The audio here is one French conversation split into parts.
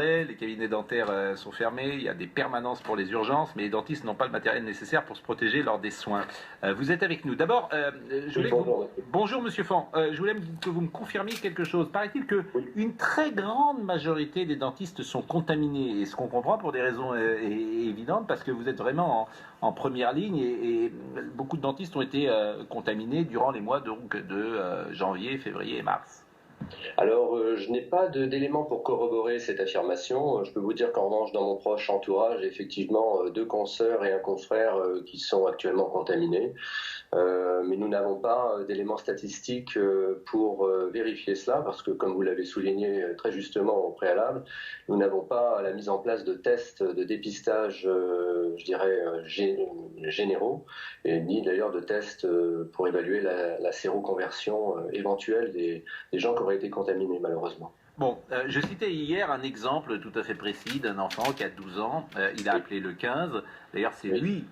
complet, les cabinets dentaires sont fermés, il y a des permanences pour les urgences, mais les dentistes n'ont pas le matériel nécessaire pour se protéger lors des soins. Vous êtes avec nous. D'abord, bonjour Monsieur Fan, je voulais que vous me confirmiez quelque chose. Paraît-il qu'une très grande majorité des dentistes sont contaminés, et ce qu'on comprend pour des raisons évidentes, parce que vous êtes vraiment en première ligne, et beaucoup de dentistes ont été contaminés durant les mois de janvier, février et mars. Alors, je n'ai pas d'éléments pour corroborer cette affirmation. Je peux vous dire qu'en revanche, dans mon proche entourage, j'ai effectivement 2 consoeurs et un confrère qui sont actuellement contaminés. Mais nous n'avons pas d'éléments statistiques pour vérifier cela, parce que, comme vous l'avez souligné très justement au préalable, nous n'avons pas la mise en place de tests de dépistage, je dirais, généraux, et ni d'ailleurs de tests pour évaluer la séroconversion éventuelle des gens qui auraient été contaminés, malheureusement. Bon, je citais hier un exemple tout à fait précis d'un enfant qui a 12 ans, il a appelé le 15, d'ailleurs c'est lui,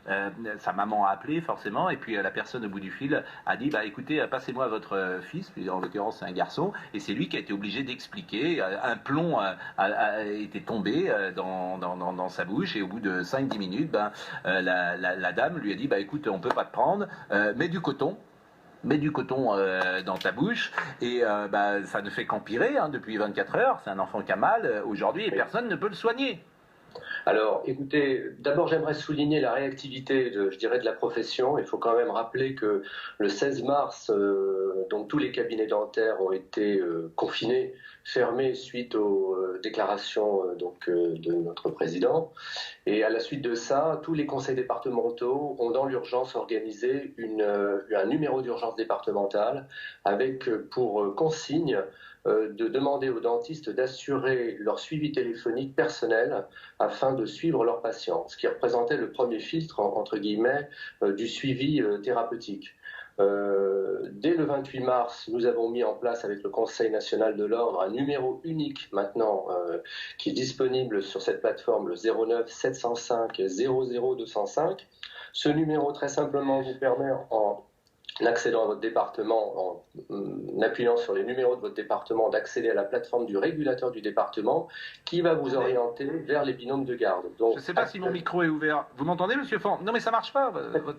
sa maman a appelé forcément, et puis la personne au bout du fil a dit, bah écoutez, passez-moi votre fils, puis en l'occurrence c'est un garçon, et c'est lui qui a été obligé d'expliquer, un plomb a été tombé dans sa bouche, et au bout de 5-10 minutes, la dame lui a dit, bah écoute, on peut pas te prendre, mets du coton dans ta bouche, et ça ne fait qu'empirer depuis 24 heures. C'est un enfant qui a mal aujourd'hui et personne ne peut le soigner. Alors, écoutez, d'abord j'aimerais souligner la réactivité, je dirais, de la profession. Il faut quand même rappeler que le 16 mars, donc tous les cabinets dentaires ont été confinés, fermés suite aux déclarations de notre président. Et à la suite de ça, tous les conseils départementaux ont dans l'urgence organisé un numéro d'urgence départemental avec pour consigne de demander aux dentistes d'assurer leur suivi téléphonique personnel afin de suivre leurs patients, ce qui représentait le premier filtre, entre guillemets, du suivi thérapeutique. Dès le 28 mars, nous avons mis en place avec le Conseil national de l'ordre un numéro unique maintenant qui est disponible sur cette plateforme, le 09 705 00 205. Ce numéro, très simplement, vous permet en accédant à votre département, en appuyant sur les numéros de votre département, d'accéder à la plateforme du régulateur du département qui va vous orienter vers les binômes de garde. Donc, je ne sais pas si mon micro est ouvert. Vous m'entendez, Monsieur Fan? Non, mais ça marche pas.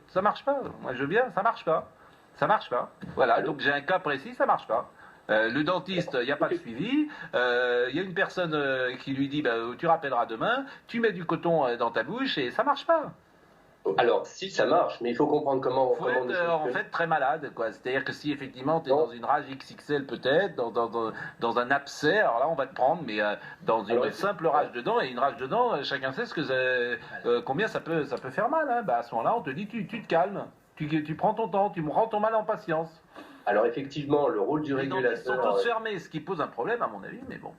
Ça marche pas. Moi, je veux bien. Ça marche pas. Ça marche pas. Voilà. Donc j'ai un cas précis. Ça marche pas. Le dentiste, il n'y a pas de suivi. Il y a une personne qui lui dit tu rappelleras demain. Tu mets du coton dans ta bouche et ça marche pas. Alors, si ça marche, mais il faut comprendre comment... Il faut être en fait très malade, quoi. C'est-à-dire que si effectivement tu es dans une rage XXL peut-être, dans un abcès, alors là on va te prendre, mais dans une simple rage de dents, et une rage de dents, chacun sait combien ça peut faire mal. Hein. À ce moment-là, on te dit tu te calmes, tu prends ton temps, tu rends ton mal en patience. Alors effectivement, le rôle du régulateur... Les dentistes sont tous fermés, ce qui pose un problème à mon avis, mais bon.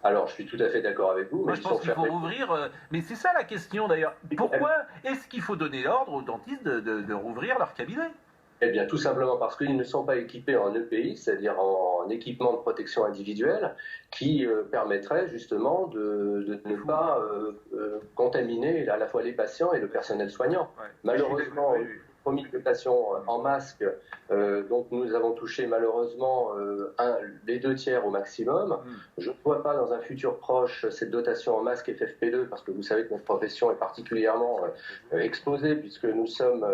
Alors, je suis tout à fait d'accord avec vous. Moi, je pense qu'il faut rouvrir... mais c'est ça la question, d'ailleurs. Pourquoi est-ce qu'il faut donner l'ordre aux dentistes de rouvrir leur cabinet? Eh bien, tout simplement parce qu'ils ne sont pas équipés en EPI, c'est-à-dire en équipement de protection individuelle, qui permettrait justement de ne pas contaminer à la fois les patients et le personnel soignant. Ouais. Malheureusement... communication en masque, donc nous avons touché malheureusement les 2 tiers au maximum. Je ne vois pas dans un futur proche cette dotation en masque FFP2, parce que vous savez que notre profession est particulièrement exposée, puisque nous sommes,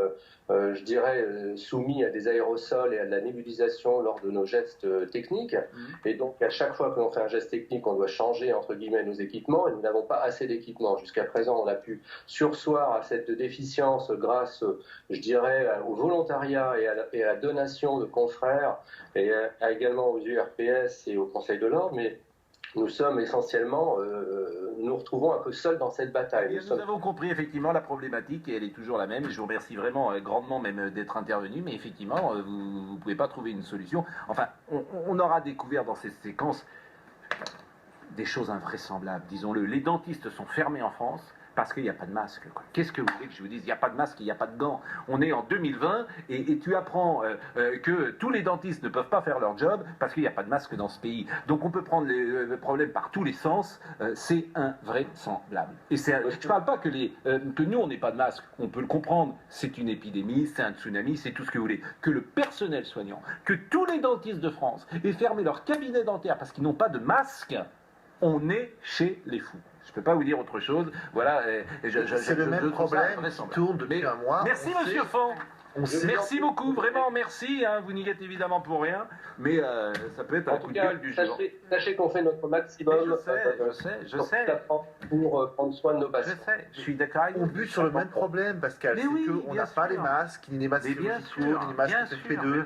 je dirais, soumis à des aérosols et à de la nébulisation lors de nos gestes techniques. Et donc à chaque fois que l'on fait un geste technique, on doit changer entre guillemets nos équipements, et nous n'avons pas assez d'équipements. Jusqu'à présent, on a pu surseoir à cette déficience grâce, je dirais, au volontariat et à la donation de confrères, et également aux URPS et au Conseil de l'ordre, mais nous sommes essentiellement, nous retrouvons un peu seuls dans cette bataille. Nous avons compris effectivement la problématique, et elle est toujours la même, et je vous remercie vraiment grandement même d'être intervenu, mais effectivement vous ne pouvez pas trouver une solution. Enfin, on aura découvert dans ces séquences des choses invraisemblables, disons-le. Les dentistes sont fermés en France parce qu'il n'y a pas de masque. Qu'est-ce que vous voulez que je vous dise? Il n'y a pas de masque, il n'y a pas de gants. On est en 2020 et tu apprends que tous les dentistes ne peuvent pas faire leur job parce qu'il n'y a pas de masque dans ce pays. Donc on peut prendre le problème par tous les sens. C'est invraisemblable. Et je ne parle pas que nous, on n'ait pas de masque. On peut le comprendre. C'est une épidémie, c'est un tsunami, c'est tout ce que vous voulez. Que le personnel soignant, que tous les dentistes de France aient fermé leur cabinet dentaire parce qu'ils n'ont pas de masque, On est chez les fous. Je ne peux pas vous dire autre chose. Voilà. C'est le même problème qui tourne depuis un mois. Merci, monsieur Font. Merci beaucoup, vraiment merci. Hein, vous n'y êtes évidemment pour rien, mais ça peut être un coup de gueule du jour. Sachez qu'on fait notre maximum. Je sais. Pour prendre soin de nos patients. Je sais, je suis d'accord avec vous. On bute sur le même problème, Pascal. C'est qu'on n'a pas les masques, ni les masques chirurgicaux, ni les masques FFP2.